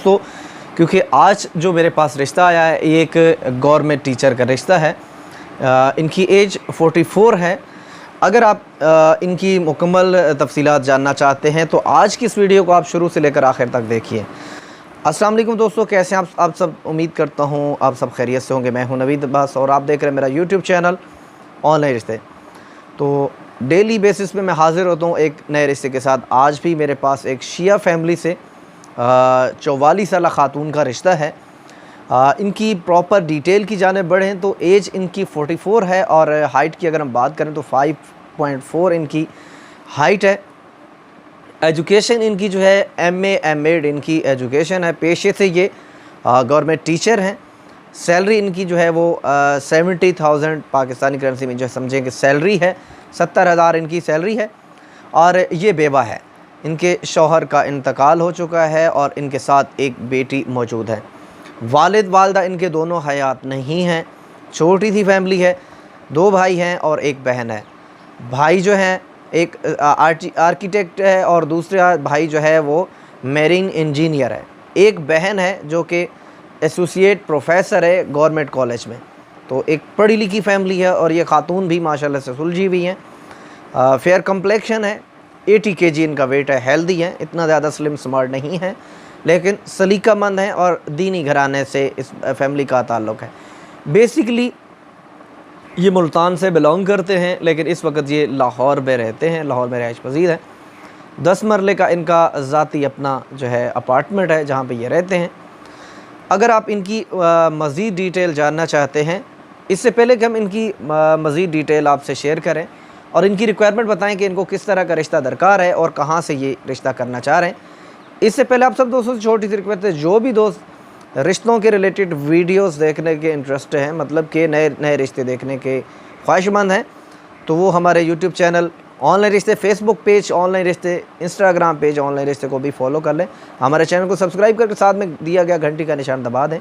तो क्योंकि आज जो मेरे पास रिश्ता आया है ये एक गवर्नमेंट टीचर का रिश्ता है। इनकी एज 44 है। अगर आप इनकी मुकम्मल तफसीलात जानना चाहते हैं तो आज की इस वीडियो को आप शुरू से लेकर आखिर तक देखिए। अस्सलाम वालेकुम दोस्तों, कैसे हैं आप सब। उम्मीद करता हूँ आप सब खैरियत से होंगे। मैं हूँ नवीद अब्बास और आप देख रहे हैं मेरा यूट्यूब चैनल ऑनलाइन रिश्ते। तो डेली बेसिस पे मैं हाज़िर होता हूँ एक नए रिश्ते के साथ। आज भी मेरे पास एक शिया फैमिली से 44 साल खातून का रिश्ता है। इनकी प्रॉपर डिटेल की जाने बढ़ें तो एज इनकी 44 है और हाइट की अगर हम बात करें तो 5.4 इनकी हाइट है। एजुकेशन इनकी जो है MA M.Ed इनकी एजुकेशन है। पेशे से ये गवर्नमेंट टीचर हैं। सैलरी इनकी जो है वो 70,000 पाकिस्तानी करेंसी में जो समझें कि सैलरी है। 70,000 इनकी सैलरी है और ये बेवा है। इनके शौहर का इंतकाल हो चुका है और इनके साथ एक बेटी मौजूद है। वालिद वालदा इनके दोनों हयात नहीं हैं। छोटी सी फैमिली है। 2 भाई हैं और 1 बहन है। भाई जो हैं एक आर्किटेक्ट है और दूसरा भाई जो है वो मेरीन इंजीनियर है। 1 बहन है जो कि एसोसिएट प्रोफेसर है गवर्नमेंट कॉलेज में। तो एक पढ़ी लिखी फैमिली है और ये खातून भी माशाल्लाह से सुलझी हुई हैं। फेयर कम्प्लेक्शन है। 80 kg इनका वेट है। हेल्दी हैं, इतना ज़्यादा स्लिम स्मार्ट नहीं है लेकिन सलीकामंद हैं और दीनी घराने से इस फैमिली का ताल्लुक़ है। बेसिकली ये मुल्तान से बिलोंग करते हैं लेकिन इस वक्त ये लाहौर में रहते हैं। लाहौर में रहाइश पज़ीर है। 10 मरले का इनका ज़ाती अपना जो है अपार्टमेंट है जहाँ पे ये रहते हैं। अगर आप इनकी मज़ीद डिटेल जानना चाहते हैं, इससे पहले कि हम इनकी मज़ीद डिटेल आपसे शेयर करें और इनकी रिक्वायरमेंट बताएं कि इनको किस तरह का रिश्ता दरकार है और कहाँ से ये रिश्ता करना चाह रहे हैं, इससे पहले आप सब दोस्तों से छोटी सी रिक्वेस्ट है, जो भी दोस्त रिश्तों के रिलेटेड वीडियोस देखने के इंटरेस्ट हैं, मतलब कि नए रिश्ते देखने के ख्वाहिशमंद हैं, तो वो हमारे यूट्यूब चैनल ऑनलाइन रिश्ते, फेसबुक पेज ऑनलाइन रिश्ते, इंस्टाग्राम पेज ऑनलाइन रिश्ते को भी फॉलो कर लें। हमारे चैनल को सब्सक्राइब करके साथ में दिया गया घंटी का निशान दबा दें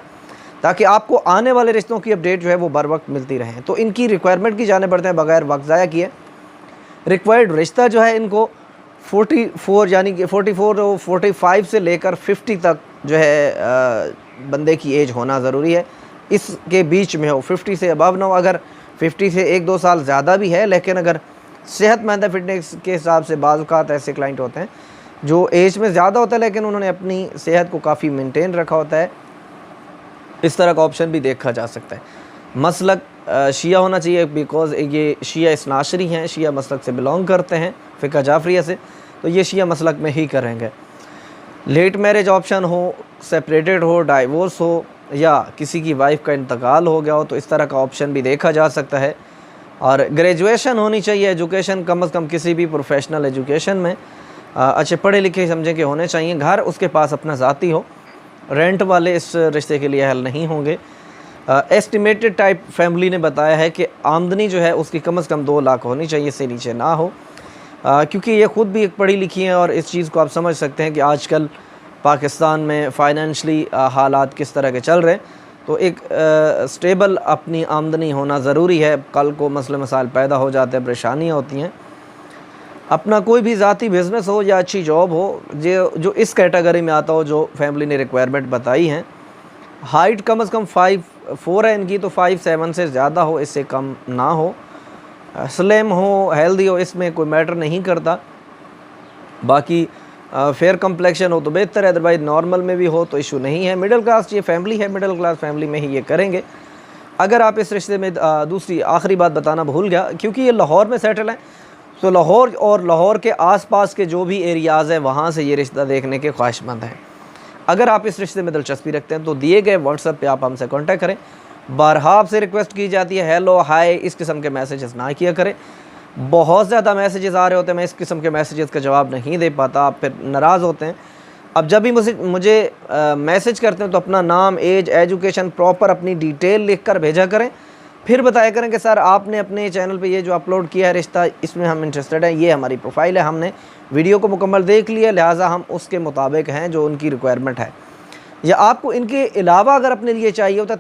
ताकि आपको आने वाले रिश्तों की अपडेट जो है वो बर वक्त मिलती रहे। तो इनकी रिक्वायरमेंट की जाने बढ़ते हैं बगैर वक्त ज़ाया किए। रिक्वायर्ड रिश्ता जो है इनको 44 यानी कि 45 से लेकर 50 तक जो है बंदे की एज होना ज़रूरी है। इसके बीच में हो, 50 से अबव ना हो। अगर 50 से 1-2 साल ज़्यादा भी है लेकिन अगर सेहतमंद है, फिटनेस के हिसाब से बाज़ औक़ात ऐसे क्लाइंट होते हैं जो एज में ज़्यादा होता है लेकिन उन्होंने अपनी सेहत को काफ़ी मेंटेन रखा होता है, इस तरह का ऑप्शन भी देखा जा सकता है। मसलक शिया होना चाहिए बिकॉज़ ये शिया इसनाशरी हैं, शिया मसलक से बिलोंग करते हैं, फ़िक़्ह जाफ़रिया से, तो ये शिया मसलक में ही करेंगे। लेट मैरिज ऑप्शन हो, सेपरेटेड हो, डाइवोर्स हो या किसी की वाइफ का इंतकाल हो गया हो तो इस तरह का ऑप्शन भी देखा जा सकता है। और ग्रेजुएशन होनी चाहिए, एजुकेशन कम से कम किसी भी प्रोफेशनल एजुकेशन में अच्छे पढ़े लिखे समझे के होने चाहिए। घर उसके पास अपना ज़ाती हो। रेंट वाले इस रिश्ते के लिए हल नहीं होंगे। एस्टिमेटेड टाइप फैमिली ने बताया है कि आमदनी जो है उसकी कम से कम 2 लाख होनी चाहिए, इससे नीचे ना हो। क्योंकि ये ख़ुद भी एक पढ़ी लिखी हैं और इस चीज़ को आप समझ सकते हैं कि आजकल पाकिस्तान में फ़ाइनेंशली हालात किस तरह के चल रहे हैं। तो एक स्टेबल अपनी आमदनी होना ज़रूरी है। कल को मसले मसाइल पैदा हो जाते हैं, परेशानियाँ होती हैं। अपना कोई भी ज़ाती बिज़नेस हो या अच्छी जॉब हो जो इस कैटेगरी में आता हो जो फैमिली ने रिक्वायरमेंट बताई हैं। हाइट कम से कम 5'4" है इनकी, तो 5'7" से ज़्यादा हो, इससे कम ना हो। स्लिम हो, हेल्दी हो, इसमें कोई मैटर नहीं करता। बाकी फेयर कम्प्लेक्शन हो तो बेहतर है, अदरवाइज नॉर्मल में भी हो तो इशू नहीं है। मिडिल क्लास ये फैमिली है, मिडिल क्लास फैमिली में ही ये करेंगे। अगर आप इस रिश्ते में दूसरी आखिरी बात बताना भूल गया, क्योंकि ये लाहौर में सेटल हैं तो लाहौर और लाहौर के आसपास के जो भी एरियाज़ हैं वहाँ से ये रिश्ता देखने के ख्वाहिशमंद हैं। अगर आप इस रिश्ते में दिलचस्पी रखते हैं तो दिए गए व्हाट्सएप पे आप हमसे कांटेक्ट करें। बारहा आपसे रिक्वेस्ट की जाती है हेलो हाय इस किस्म के मैसेजेस ना किया करें। बहुत ज़्यादा मैसेजेस आ रहे होते हैं, मैं इस किस्म के मैसेजेस का जवाब नहीं दे पाता, आप फिर नाराज़ होते हैं। अब जब भी मुझे मैसेज करते हैं तो अपना नाम, एज, एजुकेशन प्रॉपर अपनी डिटेल लिख कर भेजा करें। फिर बताया करें कि सर आपने अपने चैनल पे ये जो अपलोड किया है रिश्ता, इसमें हम इंटरेस्टेड हैं, ये हमारी प्रोफाइल है, हमने वीडियो को मुकम्मल देख लिया, लिहाजा हम उसके मुताबिक हैं जो उनकी रिक्वायरमेंट है। या आपको इनके अलावा अगर अपने लिए चाहिए होता है